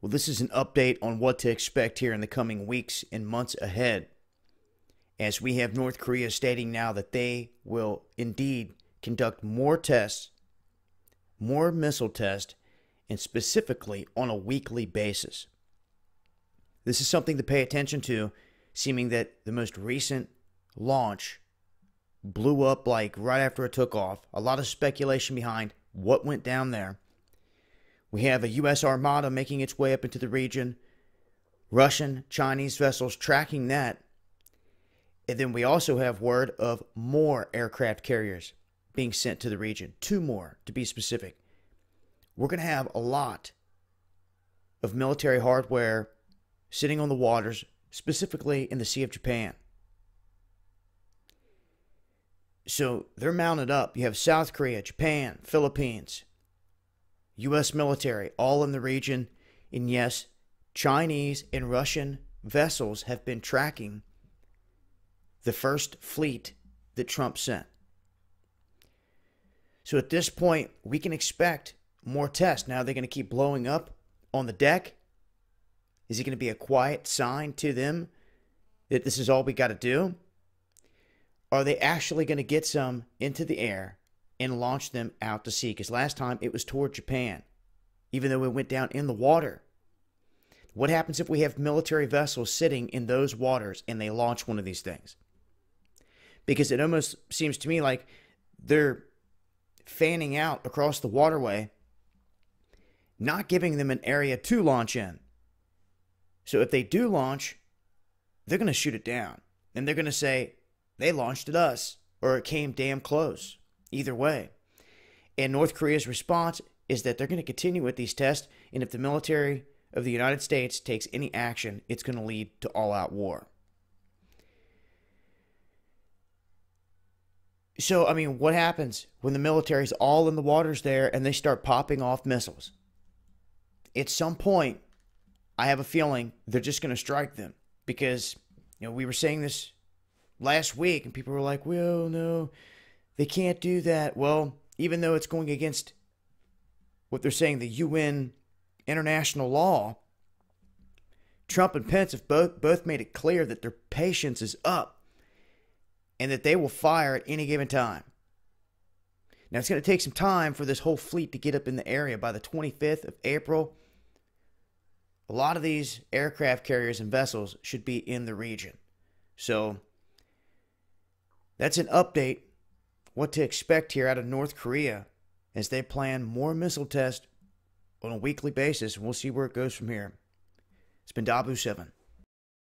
Well, this is an update on what to expect here in the coming weeks and months ahead, as we have North Korea stating now that they will indeed conduct more tests, more missile tests, and specifically on a weekly basis. This is something to pay attention to, seeming that the most recent launch blew up like right after it took off. A lot of speculation behind what went down there. We have a U.S. Armada making its way up into the region, Russian, Chinese vessels tracking that. And then we also have word of more aircraft carriers being sent to the region. 2 more, to be specific. We're going to have a lot of military hardware sitting on the waters, specifically in the Sea of Japan. So they're mounted up. You have South Korea, Japan, Philippines, U.S. military, all in the region. And yes, Chinese and Russian vessels have been tracking the first fleet that Trump sent. So at this point, we can expect more tests. Now, they're going to keep blowing up on the deck. Is it going to be a quiet sign to them that this is all we got to do? Are they actually going to get some into the air and launch them out to sea? Because last time it was toward Japan, even though it went down in the water. What happens if we have military vessels sitting in those waters and they launch one of these things? Because it almost seems to me like they're fanning out across the waterway, not giving them an area to launch in. So if they do launch, they're going to shoot it down. And they're going to say, they launched at us, or it came damn close. Either way. And North Korea's response is that they're going to continue with these tests, and if the military of the United States takes any action, it's going to lead to all-out war. So, I mean, what happens when the military's all in the waters there and they start popping off missiles? At some point, I have a feeling they're just going to strike them. Because, we were saying this last week and people were like, well, no, they can't do that. Well, even though it's going against what they're saying, the UN international law, Trump and Pence have both made it clear that their patience is up and that they will fire at any given time. Now, it's going to take some time for this whole fleet to get up in the area. By the 25th of April, a lot of these aircraft carriers and vessels should be in the region. So, that's an update, what to expect here out of North Korea as they plan more missile tests on a weekly basis. And we'll see where it goes from here. It's been Dabu 7.